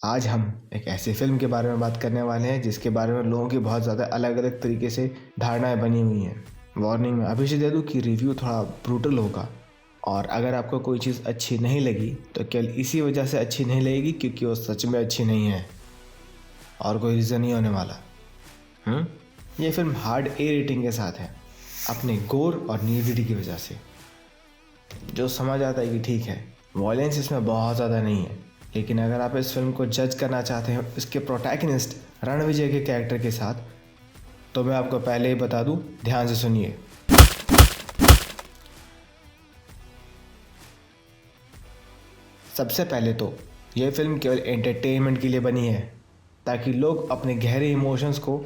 आज हम एक ऐसी फिल्म के बारे में बात करने वाले हैं जिसके बारे में लोगों की बहुत ज़्यादा अलग अलग तरीके से धारणाएं बनी हुई हैं। वार्निंग मैं अभी से दे दूं कि रिव्यू थोड़ा ब्रूटल होगा और अगर आपको कोई चीज़ अच्छी नहीं लगी तो केवल इसी वजह से अच्छी नहीं लगेगी क्योंकि वो सच में अच्छी नहीं है और कोई रीज़न नहीं होने वाला। ये फिल्म हार्ड ए रेटिंग के साथ है अपने गोर और न्यूडिटी की वजह से। जो समझ आता है कि ठीक है, वॉयलेंस इसमें बहुत ज़्यादा नहीं है, लेकिन अगर आप इस फिल्म को जज करना चाहते हैं इसके प्रोटैगनिस्ट रणविजय के कैरेक्टर के साथ, तो मैं आपको पहले ही बता दूं, ध्यान से सुनिए। सबसे पहले तो यह फिल्म केवल एंटरटेनमेंट के लिए बनी है ताकि लोग अपने गहरे इमोशंस को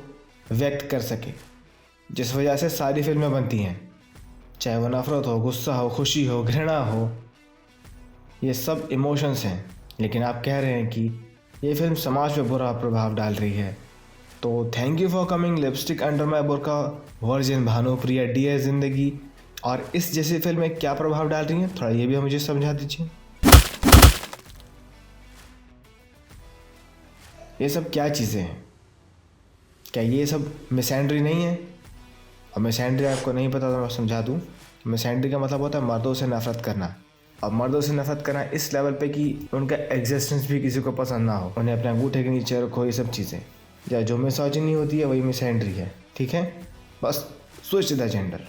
व्यक्त कर सके, जिस वजह से सारी फिल्में बनती हैं, चाहे वो नफरत हो, गुस्सा हो, खुशी हो, घृणा हो, ये सब इमोशंस हैं। लेकिन आप कह रहे हैं कि ये फिल्म समाज पे बुरा प्रभाव डाल रही है, तो thank you for coming, Lipstick Under My Burkha, Virgin, Bhanupriya, Dear Zindagi और इस जैसी फिल्में क्या प्रभाव डाल रही हैं, थोड़ा ये भी मुझे समझा दीजिए। ये सब क्या चीज़ें हैं? क्या ये सब मिसैंड्री नहीं है? और मिसैंड्री आपको नहीं पता तो मैं समझा दूँ। मिसैंड्री का मतलब होता है मर्दों से नफरत करना। अब मर्दों से नफरत करना इस लेवल पे कि उनका एग्जिस्टेंस भी किसी को पसंद ना हो, उन्हें अपने अंगूठे के नीचे रखो, ये सब चीज़ें। या जो मिसोजिनी होती है वही मिसैंड्री है, ठीक है? बस स्विच द जेंडर।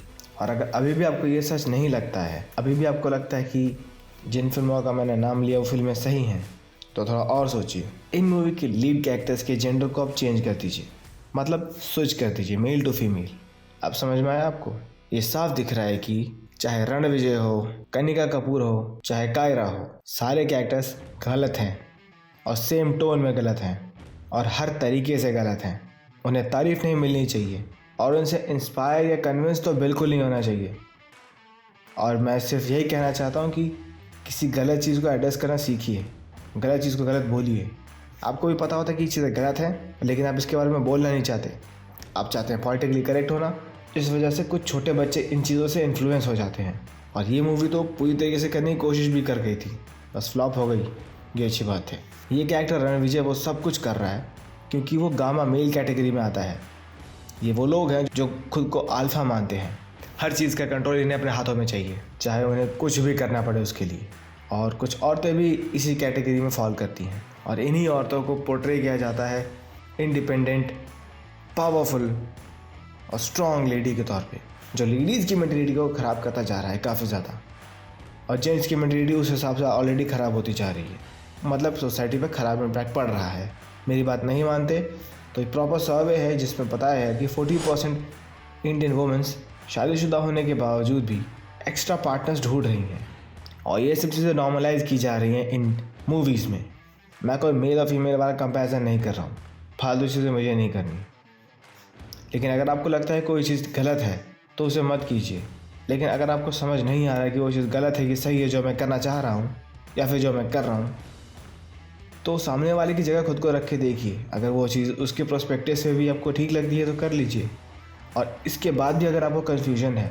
और अगर अभी भी आपको ये सच नहीं लगता है, अभी भी आपको लगता है कि जिन फिल्मों का मैंने नाम लिया वो फिल्में सही हैं, तो थोड़ा और सोचिए। इन मूवी के लीड कैरेक्टर्स के जेंडर को आप चेंज कर दीजिए, मतलब स्विच कर दीजिए, मेल टू फीमेल। अब समझ में आया आपको? ये साफ दिख रहा है कि चाहे रणविजय हो, कनिका कपूर हो, चाहे कायरा हो, सारे कैरेक्टर्स गलत हैं और सेम टोन में गलत हैं और हर तरीके से गलत हैं। उन्हें तारीफ नहीं मिलनी चाहिए और उनसे इंस्पायर या कन्विंस तो बिल्कुल नहीं होना चाहिए। और मैं सिर्फ यही कहना चाहता हूँ कि किसी गलत चीज़ को एड्रेस करना सीखिए, गलत चीज़ को गलत बोलिए। आपको भी पता होता है कि ये चीज़ें गलत हैं, लेकिन आप इसके बारे में बोलना नहीं चाहते। आप चाहते हैं पॉलिटिकली करेक्ट होना, इस वजह से कुछ छोटे बच्चे इन चीज़ों से इन्फ्लुएंस हो जाते हैं। और ये मूवी तो पूरी तरीके से करने की कोशिश भी कर गई थी, बस फ्लॉप हो गई। ये अच्छी बात है। ये कैरेक्टर रणविजय वो सब कुछ कर रहा है क्योंकि वो गामा मेल कैटेगरी में आता है। ये वो लोग हैं जो खुद को अल्फा मानते हैं, हर चीज़ का कंट्रोल इन्हें अपने हाथों में चाहिए, चाहे उन्हें कुछ भी करना पड़े उसके लिए। और कुछ औरतें भी इसी कैटेगरी में फॉल करती हैं और इन्हीं औरतों को पोर्ट्रे किया जाता है इंडिपेंडेंट, पावरफुल और स्ट्रॉन्ग लेडी के तौर पे, जो लेडीज़ की मेंटलिटी को ख़राब करता जा रहा है काफ़ी ज़्यादा। और जेंट्स की मेंटलिटी उस हिसाब से ऑलरेडी ख़राब होती जा रही है, मतलब सोसाइटी पे ख़राब इम्पैक्ट पड़ रहा है। मेरी बात नहीं मानते तो एक प्रॉपर सर्वे है जिसमें बताया है कि 40% इंडियन वुमेंस शादीशुदा होने के बावजूद भी एक्स्ट्रा पार्टनर्स ढूंढ रही हैं और ये सब चीज़ें नॉर्मलाइज की जा रही हैं इन मूवीज़ में। मैं कोई मेल और फीमेल वाला कंपैरिजन नहीं कर रहा हूँ, फालतू चीज़ें मुझे नहीं करनी। लेकिन अगर आपको लगता है कोई चीज़ गलत है तो उसे मत कीजिए। लेकिन अगर आपको समझ नहीं आ रहा है कि वो चीज़ गलत है कि सही है जो मैं करना चाह रहा हूँ या फिर जो मैं कर रहा हूँ, तो सामने वाले की जगह खुद को रख के देखिए। अगर वो चीज़ उसके प्रोस्पेक्टिव से भी आपको ठीक लगती है तो कर लीजिए, और इसके बाद भी अगर आपको कन्फ्यूजन है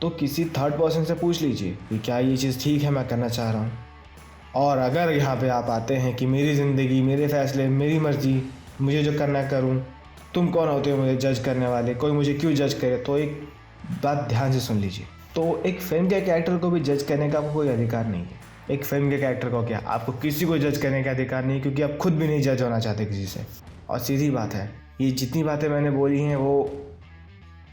तो किसी थर्ड पर्सन से पूछ लीजिए कि क्या ये चीज़ ठीक है, मैं करना चाह रहा हूँ। और अगर यहाँ पे आप आते हैं कि मेरी ज़िंदगी, मेरे फैसले, मेरी मर्ज़ी, मुझे जो करना करूँ, तुम कौन होते हो मुझे जज करने वाले, कोई मुझे क्यों जज करे, तो एक बात ध्यान से सुन लीजिए। तो एक फिल्म के कैरेक्टर को भी जज करने का आपको कोई अधिकार नहीं है। एक फिल्म के कैरेक्टर को क्या, आपको किसी को जज करने का अधिकार नहीं है, क्योंकि आप खुद भी नहीं जज होना चाहते किसी से। और सीधी बात है, ये जितनी बातें मैंने बोली हैं वो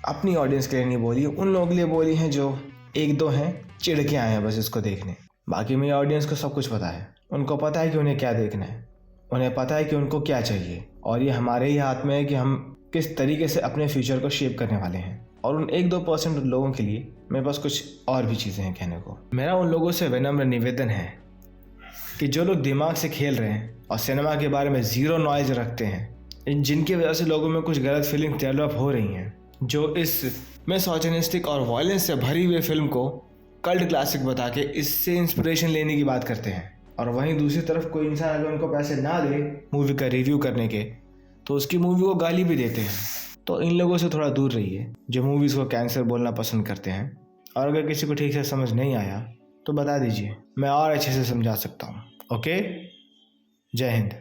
अपनी ऑडियंस के लिए नहीं बोली, उन लोगों के लिए बोली हैं जो एक दो हैं चिढ़ के आए हैं बस इसको देखने। बाकी मेरी ऑडियंस को सब कुछ पता है, उनको पता है कि उन्हें क्या देखना है, उन्हें पता है कि उनको क्या चाहिए, और ये हमारे ही हाथ में है कि हम किस तरीके से अपने फ्यूचर को शेप करने वाले हैं। और उन 1-2% लोगों के लिए मेरे पास कुछ और भी चीज़ें हैं कहने को। मेरा उन लोगों से विनम्र निवेदन है कि जो लोग दिमाग से खेल रहे हैं और सिनेमा के बारे में ज़ीरो नॉलेज रखते हैं, जिनकी वजह से लोगों में कुछ गलत फीलिंग डेवलप हो रही हैं, जो इस मिसोजिनिस्टिक और वायलेंस से भरी हुई फिल्म को कल्ट क्लासिक बता के इससे इंस्पिरेशन लेने की बात करते हैं, और वहीं दूसरी तरफ कोई इंसान अगर उनको पैसे ना दे मूवी का रिव्यू करने के तो उसकी मूवी को गाली भी देते हैं। तो इन लोगों से थोड़ा दूर रहिए जो मूवीज़ को कैंसर बोलना पसंद करते हैं। और अगर किसी को ठीक से समझ नहीं आया तो बता दीजिए, मैं और अच्छे से समझा सकता हूँ। ओके, जय हिंद।